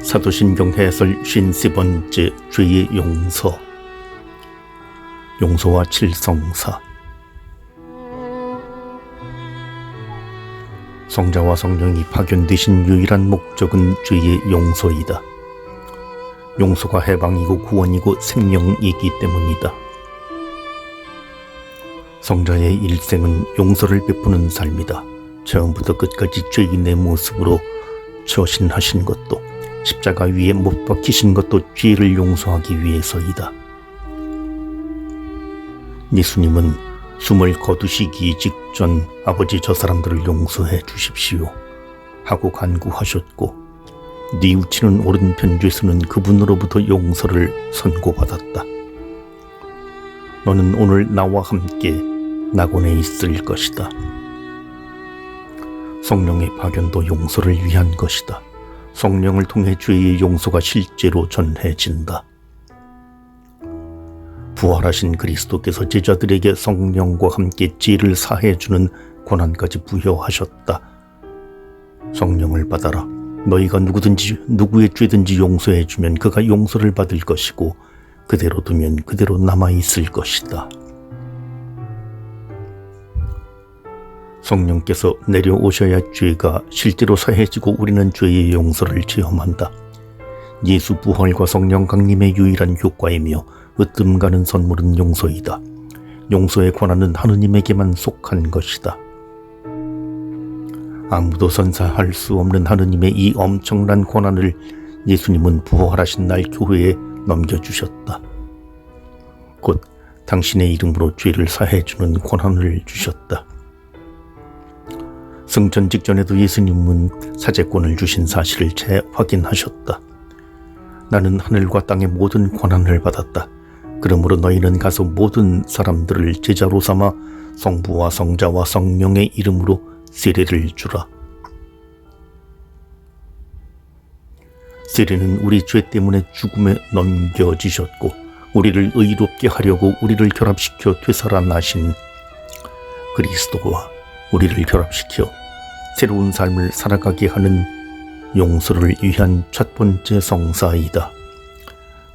사도신경 해설 53번째 죄의 용서. 용서와 칠성사. 성자와 성령이 파견되신 유일한 목적은 죄의 용서이다. 용서가 해방이고 구원이고 생명이기 때문이다. 성자의 일생은 용서를 베푸는 삶이다. 처음부터 끝까지 죄인의 모습으로 처신하신 것도, 십자가 위에 못 박히신 것도 죄를 용서하기 위해서이다. 예수님은 숨을 거두시기 직전 아버지 저 사람들을 용서해 주십시오 하고 간구하셨고, 뉘우치는 오른편 죄수는 그분으로부터 용서를 선고받았다. 너는 오늘 나와 함께 낙원에 있을 것이다. 성령의 파견도 용서를 위한 것이다. 성령을 통해 죄의 용서가 실제로 전해진다. 부활하신 그리스도께서 제자들에게 성령과 함께 죄를 사해주는 권한까지 부여하셨다. 성령을 받아라. 너희가 누구의 죄든지 용서해주면 그가 용서를 받을 것이고, 그대로 두면 그대로 남아있을 것이다. 성령께서 내려오셔야 죄가 실제로 사해지고 우리는 죄의 용서를 체험한다. 예수 부활과 성령 강림의 유일한 효과이며 으뜸 가는 선물은 용서이다. 용서의 권한은 하느님에게만 속한 것이다. 아무도 선사할 수 없는 하느님의 이 엄청난 권한을 예수님은 부활하신 날 교회에 넘겨주셨다. 곧 당신의 이름으로 죄를 사해주는 권한을 주셨다. 승천 직전에도 예수님은 사제권을 주신 사실을 재확인하셨다. 나는 하늘과 땅의 모든 권한을 받았다. 그러므로 너희는 가서 모든 사람들을 제자로 삼아 성부와 성자와 성령의 이름으로 세례를 주라. 세례는 우리 죄 때문에 죽음에 넘겨지셨고, 우리를 의롭게 하려고 우리를 결합시켜 되살아나신 그리스도와 우리를 결합시켜 새로운 삶을 살아가게 하는 용서를 위한 첫 번째 성사이다.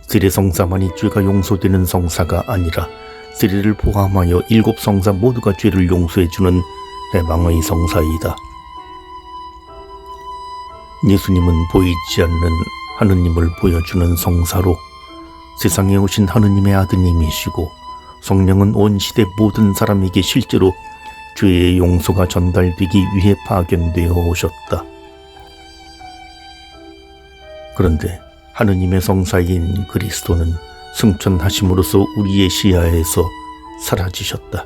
세례 성사만이 죄가 용서되는 성사가 아니라 세례를 포함하여 7 성사 모두가 죄를 용서해주는 해방의 성사이다. 예수님은 보이지 않는 하느님을 보여주는 성사로 세상에 오신 하느님의 아드님이시고, 성령은 온 시대 모든 사람에게 실제로 죄의 용서가 전달되기 위해 파견되어 오셨다. 그런데 하느님의 성사인 그리스도는 승천하심으로써 우리의 시야에서 사라지셨다.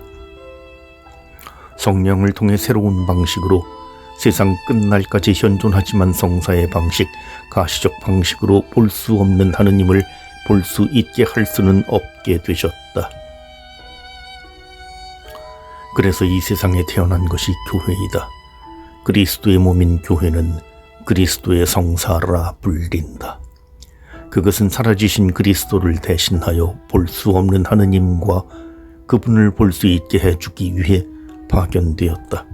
성령을 통해 새로운 방식으로 세상 끝날까지 현존하지만 성사의 방식, 가시적 방식으로 볼 수 없는 하느님을 볼 수 있게 할 수는 없게 되셨다. 그래서 이 세상에 태어난 것이 교회이다. 그리스도의 몸인 교회는 그리스도의 성사라 불린다. 그것은 사라지신 그리스도를 대신하여 볼 수 없는 하느님과 그분을 볼 수 있게 해주기 위해 파견되었다.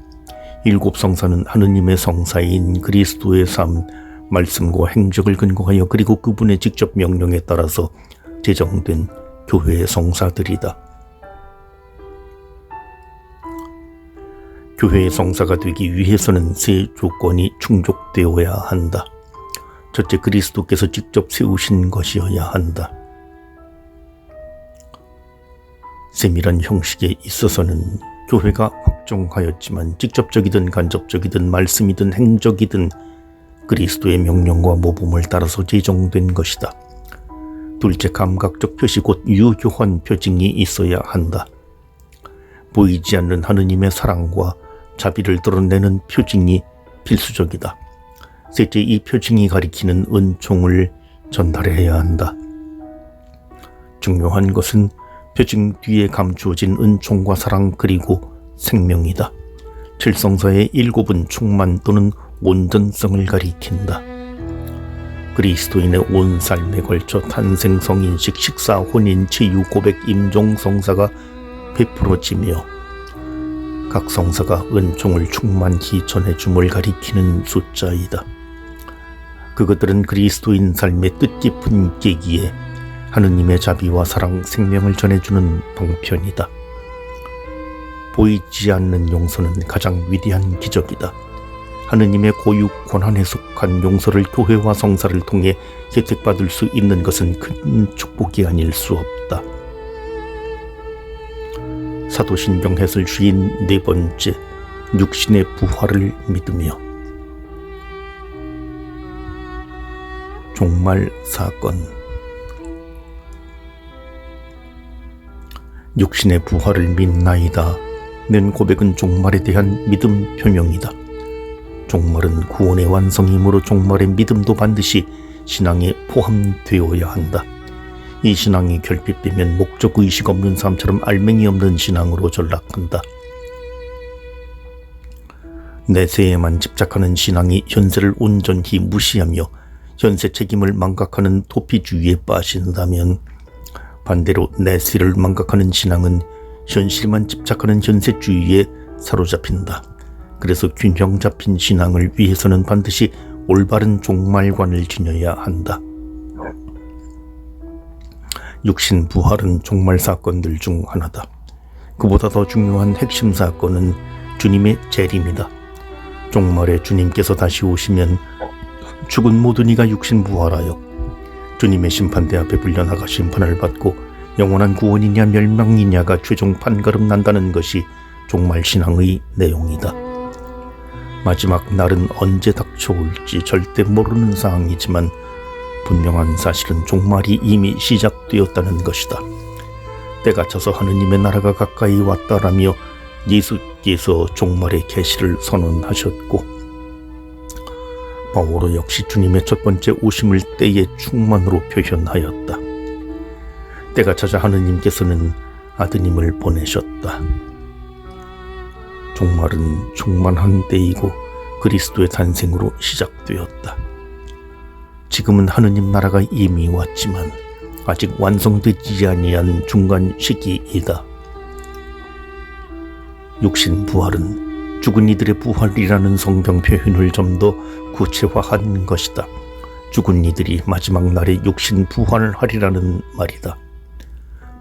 7 성사는 하느님의 성사인 그리스도의 삶, 말씀과 행적을 근거하여 그리고 그분의 직접 명령에 따라서 제정된 교회의 성사들이다. 교회의 성사가 되기 위해서는 세 조건이 충족되어야 한다. 첫째, 그리스도께서 직접 세우신 것이어야 한다. 세밀한 형식에 있어서는 교회가 확정하였지만 직접적이든 간접적이든 말씀이든 행적이든 그리스도의 명령과 모범을 따라서 제정된 것이다. 둘째, 감각적 표시 곧 유효한 표징이 있어야 한다. 보이지 않는 하느님의 사랑과 자비를 드러내는 표징이 필수적이다. 셋째, 이 표징이 가리키는 은총을 전달해야 한다. 중요한 것은 표징 뒤에 감추어진 은총과 사랑 그리고 생명이다. 7성사의 7은 충만 또는 온전성을 가리킨다. 그리스도인의 온 삶에 걸쳐 탄생, 성인식, 식사, 혼인, 치유, 고백, 임종 성사가 베풀어지며 각 성사가 은총을 충만히 전해줌을 가리키는 숫자이다. 그것들은 그리스도인 삶의 뜻깊은 계기에 하느님의 자비와 사랑, 생명을 전해주는 방편이다. 보이지 않는 용서는 가장 위대한 기적이다. 하느님의 고유 권한에 속한 용서를 교회와 성사를 통해 혜택받을 수 있는 것은 큰 축복이 아닐 수 없다. 사도신경 해설 주인 네 번째, 육신의 부활을 믿으며. 종말 사건. 육신의 부활을 믿나이다 는 고백은 종말에 대한 믿음 표명이다. 종말은 구원의 완성이므로 종말의 믿음도 반드시 신앙에 포함되어야 한다. 이 신앙이 결핍되면 목적의식 없는 사람처럼 알맹이 없는 신앙으로 전락한다. 내세에만 집착하는 신앙이 현세를 온전히 무시하며 현세 책임을 망각하는 도피주의에 빠진다면, 반대로 내세를 망각하는 신앙은 현실만 집착하는 현세주의에 사로잡힌다. 그래서 균형 잡힌 신앙을 위해서는 반드시 올바른 종말관을 지녀야 한다. 육신 부활은 종말 사건들 중 하나다. 그보다 더 중요한 핵심 사건은 주님의 재림이다. 종말에 주님께서 다시 오시면 죽은 모든 이가 육신 부활하여 주님의 심판대 앞에 불려나가 심판을 받고 영원한 구원이냐 멸망이냐가 최종 판가름 난다는 것이 종말 신앙의 내용이다. 마지막 날은 언제 닥쳐올지 절대 모르는 사항이지만 분명한 사실은 종말이 이미 시작되었다는 것이다. 때가 차서 하느님의 나라가 가까이 왔다라며 예수께서 종말의 계시를 선언하셨고, 바오로 역시 주님의 첫 번째 오심을 때의 충만으로 표현하였다. 때가 찾아 하느님께서는 아드님을 보내셨다. 종말은 충만한 때이고 그리스도의 탄생으로 시작되었다. 지금은 하느님 나라가 이미 왔지만 아직 완성되지 아니한 중간 시기이다. 육신 부활은 죽은 이들의 부활이라는 성경 표현을 좀 더 구체화한 것이다. 죽은 이들이 마지막 날에 육신 부활하리라는 말이다.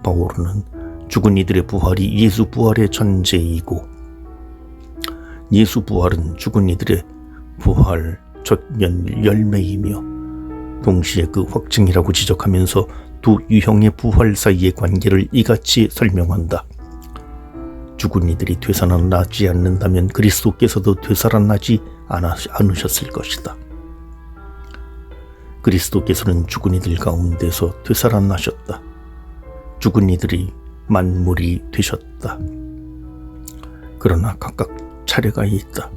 바오로는 죽은 이들의 부활이 예수 부활의 전제이고, 예수 부활은 죽은 이들의 부활 첫 열매이며 동시에 그 확증이라고 지적하면서 두 유형의 부활 사이의 관계를 이같이 설명한다. 죽은 이들이 되살아나지 않는다면 그리스도께서도 되살아나지 않으셨을 것이다. 그리스도께서는 죽은 이들 가운데서 되살아나셨다. 죽은 이들이 만물이 되셨다. 그러나 각각 차례가 있다.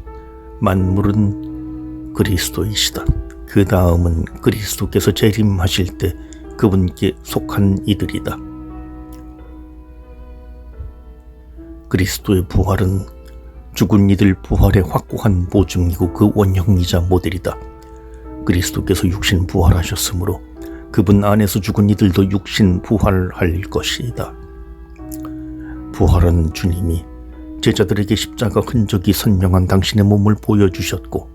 만물은 그리스도이시다. 그 다음은 그리스도께서 재림하실 때 그분께 속한 이들이다. 그리스도의 부활은 죽은 이들 부활의 확고한 보증이고 그 원형이자 모델이다. 그리스도께서 육신 부활하셨으므로 그분 안에서 죽은 이들도 육신 부활할 것이다. 부활은 주님이 제자들에게 십자가 흔적이 선명한 당신의 몸을 보여주셨고,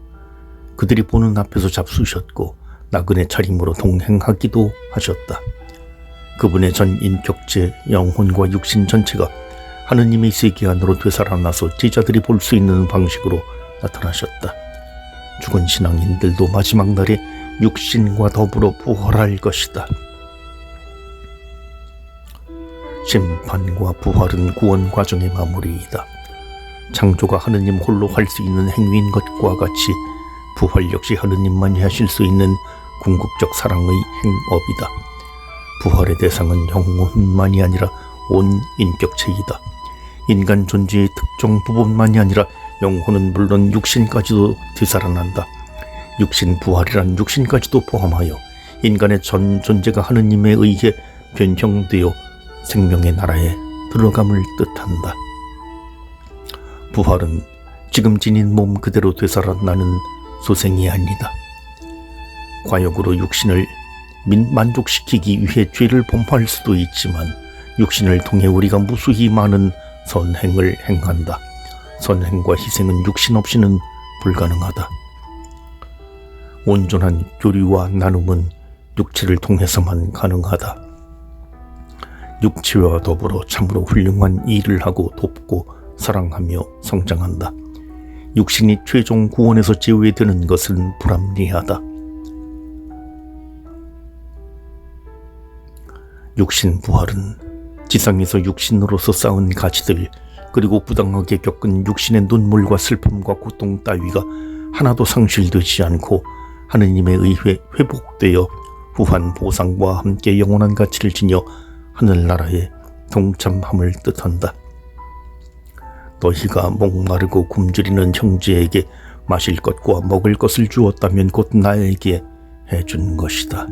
그들이 보는 앞에서 잡수셨고 나그네 차림으로 동행하기도 하셨다. 그분의 전 인격체, 영혼과 육신 전체가 하느님의 세계 안으로 되살아나서 제자들이 볼 수 있는 방식으로 나타나셨다. 죽은 신앙인들도 마지막 날에 육신과 더불어 부활할 것이다. 심판과 부활은 구원 과정의 마무리이다. 창조가 하느님 홀로 할 수 있는 행위인 것과 같이 부활 역시 하느님만이 하실 수 있는 궁극적 사랑의 행업이다. 부활의 대상은 영혼만이 아니라 온 인격체이다. 인간 존재의 특정 부분만이 아니라 영혼은 물론 육신까지도 되살아난다. 육신 부활이란 육신까지도 포함하여 인간의 전 존재가 하느님에 의해 변형되어 생명의 나라에 들어감을 뜻한다. 부활은 지금 지닌 몸 그대로 되살아나는 소생이 아니다. 과욕으로 육신을 만족시키기 위해 죄를 범할 수도 있지만 육신을 통해 우리가 무수히 많은 선행을 행한다. 선행과 희생은 육신 없이는 불가능하다. 온전한 교류와 나눔은 육체를 통해서만 가능하다. 육체와 더불어 참으로 훌륭한 일을 하고 돕고 사랑하며 성장한다. 육신이 최종 구원에서 제외되는 것은 불합리하다. 육신 부활은 지상에서 육신으로서 쌓은 가치들, 그리고 부당하게 겪은 육신의 눈물과 슬픔과 고통 따위가 하나도 상실되지 않고 하느님에 의해 회복되어 후한 보상과 함께 영원한 가치를 지녀 하늘나라에 동참함을 뜻한다. 너희가 목마르고 굶주리는 형제에게 마실 것과 먹을 것을 주었다면 곧 나에게 해준 것이다.